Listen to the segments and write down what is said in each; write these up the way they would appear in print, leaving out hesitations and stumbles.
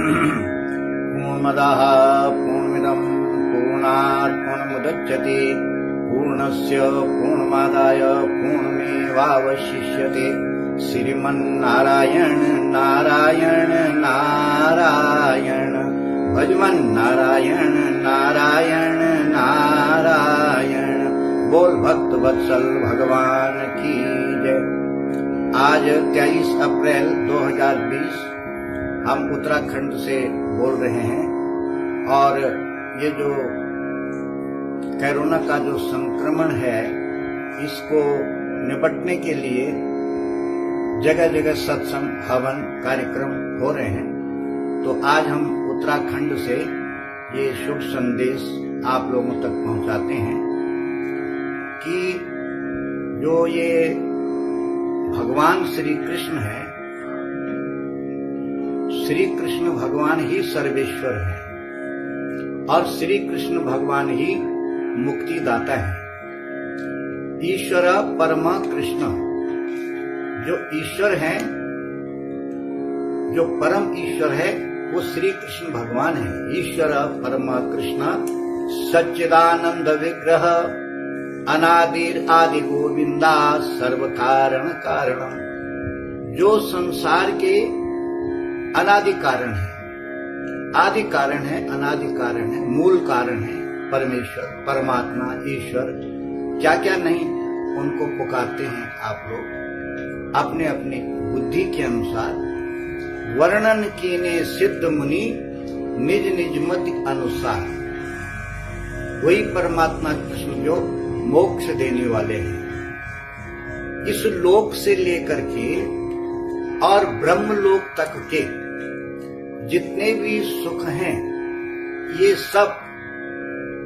पूर्णमदः पूर्णमिदं पूर्णात् पूर्णमुदच्यते पूर्णस्य पूर्णमादाय पूर्णमेवावशिष्यते। श्रीमन्नारायण नारायण नारायण भजमन्नारायण नारायण नारायण। बोल भक्त वत्सल भगवान की जय। आज 23 अप्रैल 2020 हम उत्तराखंड से बोल रहे हैं और ये जो कोरोना का जो संक्रमण है इसको निपटने के लिए जगह जगह सत्संग हवन कार्यक्रम हो रहे हैं। तो आज हम उत्तराखंड से ये शुभ संदेश आप लोगों तक पहुंचाते हैं कि जो ये भगवान श्री कृष्ण है, श्री कृष्ण भगवान ही सर्वेश्वर है और श्री कृष्ण भगवान ही मुक्तिदाता है। ईश्वर परम कृष्ण, जो ईश्वर है, जो परम ईश्वर है वो श्री कृष्ण भगवान है। ईश्वर परम कृष्ण सच्चिदानंद विग्रह अनादिर आदि गोविंदा सर्व कारण कारणम। जो संसार के अनादि कारण है, आदि कारण है, अनादि कारण है, मूल कारण है परमेश्वर, परमात्मा, ईश्वर। क्या क्या नहीं उनको पुकारते हैं आप लोग अपने अपने बुद्धि के अनुसार। वर्णन कीने सिद्ध मुनि निज निज मत अनुसार। वही परमात्मा कृष्ण जो मोक्ष देने वाले हैं। इस लोक से लेकर के और ब्रह्मलोक तक के जितने भी सुख हैं ये सब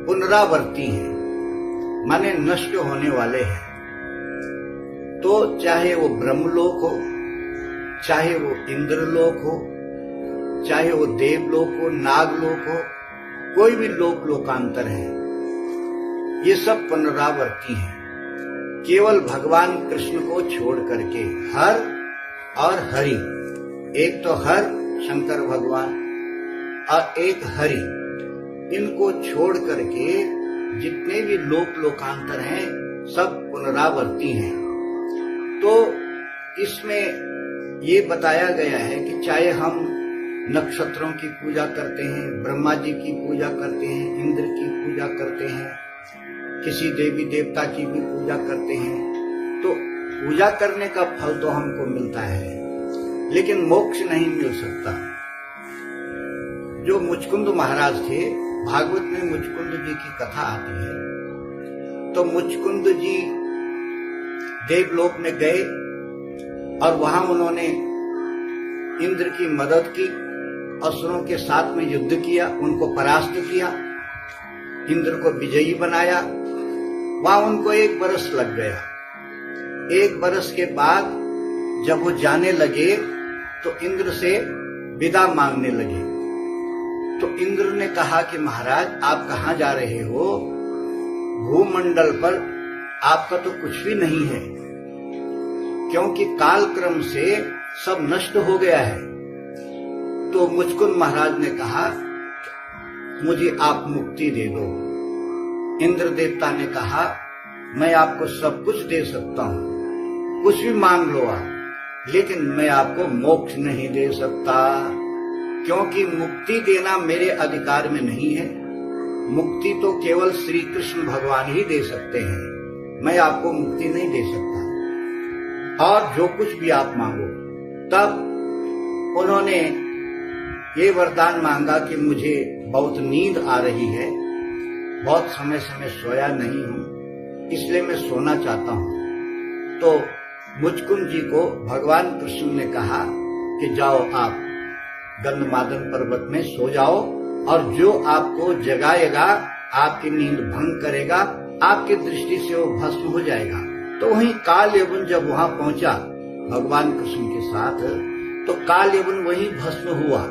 पुनरावर्ती हैं, माने नष्ट होने वाले हैं। तो चाहे वो ब्रह्मलोक हो, चाहे वो इंद्रलोक हो, चाहे वो देवलोक हो, नागलोक हो, कोई भी लोक लोकांतर है, ये सब पुनरावर्ती हैं। केवल भगवान कृष्ण को छोड़ करके हर और हरि, एक तो हर शंकर भगवान और एक हरि, इनको छोड़ करके जितने भी लोक लोकांतर हैं सब पुनरावर्ती हैं। तो इसमें ये बताया गया है कि चाहे हम नक्षत्रों की पूजा करते हैं, ब्रह्मा जी की पूजा करते हैं, इंद्र की पूजा करते हैं, किसी देवी देवता की भी पूजा करते हैं, तो पूजा करने का फल तो हमको मिलता है लेकिन मोक्ष नहीं मिल सकता। जो मुचकुंद महाराज थे, भागवत में मुचकुंद जी की कथा आती है। तो मुचकुंद जी देवलोक में गए और वहां उन्होंने इंद्र की मदद की, असुरों के साथ में युद्ध किया, उनको परास्त किया, इंद्र को विजयी बनाया। वहां उनको 1 बरस लग गया। 1 बरस के बाद जब वो जाने लगे तो इंद्र से विदा मांगने लगे। तो इंद्र ने कहा कि महाराज आप कहाँ जा रहे हो? भूमंडल पर आपका तो कुछ भी नहीं है, क्योंकि काल क्रम से सब नष्ट हो गया है। तो मुचकुंद महाराज ने कहा मुझे आप मुक्ति दे दो। इंद्र देवता ने कहा मैं आपको सब कुछ दे सकता हूं, कुछ भी मांग लो आप, लेकिन मैं आपको मोक्ष नहीं दे सकता, क्योंकि मुक्ति देना मेरे अधिकार में नहीं है। मुक्ति तो केवल श्री कृष्ण भगवान ही दे सकते हैं, मैं आपको मुक्ति नहीं दे सकता। और जो कुछ भी आप मांगो। तब उन्होंने ये वरदान मांगा कि मुझे बहुत नींद आ रही है, बहुत समय से मैं सोया नहीं हूं, इसलिए मैं सोना चाहता हूं। तो मुचकुंद जी को भगवान कृष्ण ने कहा कि जाओ आप गंधमादन पर्वत में सो जाओ और जो आपको जगाएगा, आपकी नींद भंग करेगा, आपकी दृष्टि से वो भस्म हो जाएगा। तो वहीं काल यवन जब वहां पहुंचा भगवान कृष्ण के साथ, तो काल यवन वहीं भस्म हुआ।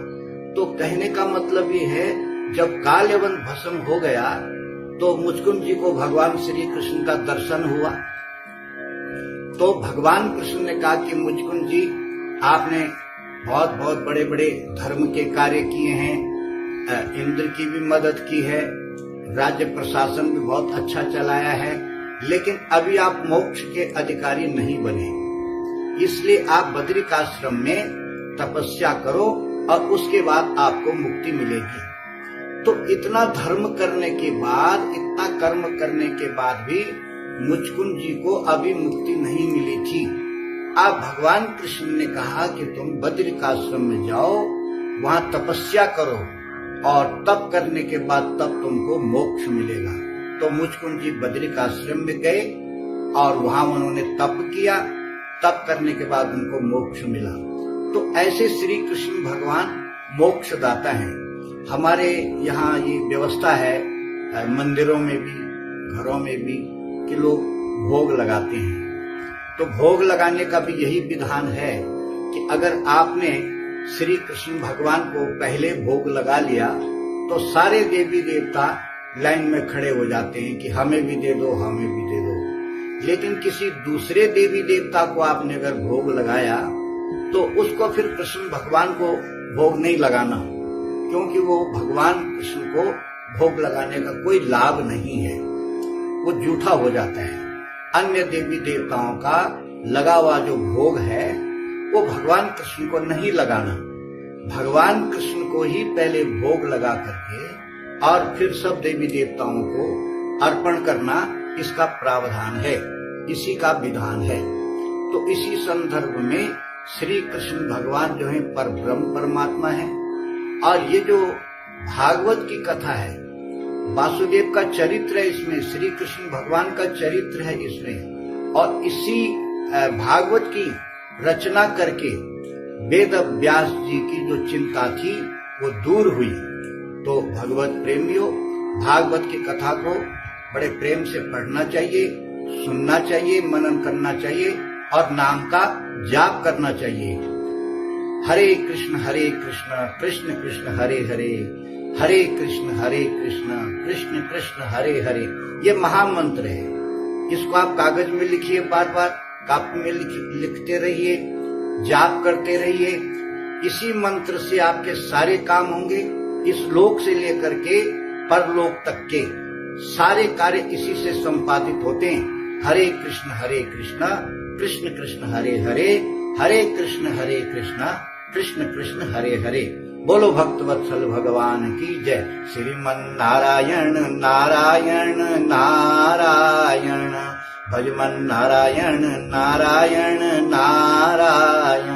तो कहने का मतलब ये है जब काल यवन भस्म हो गया तो मुचकुंद जी को भगवान श्री कृष्ण का दर्शन हुआ। तो भगवान कृष्ण ने कहा कि मुचकुंद जी आपने बहुत बहुत बड़े बड़े धर्म के कार्य किए हैं, इंद्र की भी मदद की है, राज्य प्रशासन भी बहुत अच्छा चलाया है, लेकिन अभी आप मोक्ष के अधिकारी नहीं बने। इसलिए आप बद्रिकाश्रम में तपस्या करो और उसके बाद आपको मुक्ति मिलेगी। तो इतना धर्म करने के बाद, इतना कर्म करने के बाद भी मुचकुंद जी को अभी मुक्ति नहीं मिली थी। अब भगवान कृष्ण ने कहा कि तुम बद्रिकाश्रम में जाओ, वहां तपस्या करो और तप करने के बाद तब तुमको मोक्ष मिलेगा। तो मुचकुंद जी बद्रिकाश्रम में गए और वहां उन्होंने तप किया। तप करने के बाद उनको मोक्ष मिला। तो ऐसे श्री कृष्ण भगवान मोक्षदाता हैं। हमारे यहाँ ये व्यवस्था है मंदिरों में भी, घरों में भी, कि लोग भोग लगाते हैं। तो भोग लगाने का भी यही विधान है कि अगर आपने श्री कृष्ण भगवान को पहले भोग लगा लिया तो सारे देवी देवता लाइन में खड़े हो जाते हैं कि हमें भी दे दो, हमें भी दे दो। लेकिन किसी दूसरे देवी देवता को आपने अगर भोग लगाया तो उसको फिर कृष्ण भगवान को भोग नहीं लगाना, क्योंकि वो भगवान कृष्ण को भोग लगाने का कोई लाभ नहीं है, वो झूठा हो जाता है। अन्य देवी देवताओं का लगा हुआ जो भोग है वो भगवान कृष्ण को नहीं लगाना। भगवान कृष्ण को ही पहले भोग लगा करके और फिर सब देवी देवताओं को अर्पण करना इसका प्रावधान है, इसी का विधान है। तो इसी संदर्भ में श्री कृष्ण भगवान जो है परब्रह्म परमात्मा है। और ये जो भागवत की कथा है, वासुदेव का चरित्र है इसमें, श्री कृष्ण भगवान का चरित्र है इसमें। और इसी भागवत की रचना करके वेद व्यास जी की जो चिंता थी वो दूर हुई। तो भगवत प्रेमियों, भागवत की कथा को बड़े प्रेम से पढ़ना चाहिए, सुनना चाहिए, मनन करना चाहिए और नाम का जाप करना चाहिए। हरे कृष्ण कृष्ण कृष्ण हरे हरे, हरे कृष्ण कृष्ण कृष्ण हरे हरे। ये महामंत्र है। इसको आप कागज में लिखिए, बार बार कापी में लिखते रहिए, जाप करते रहिए। इसी मंत्र से आपके सारे काम होंगे। इस लोक से लेकर के परलोक तक के सारे कार्य इसी से संपादित होते हैं। हरे कृष्ण कृष्ण कृष्ण हरे हरे, हरे कृष्ण कृष्ण कृष्ण हरे हरे। बोलो भक्तवत्सल भगवान की जय। श्रीमन नारायण नारायण नारायण, भजमन नारायण नारायण नारायण।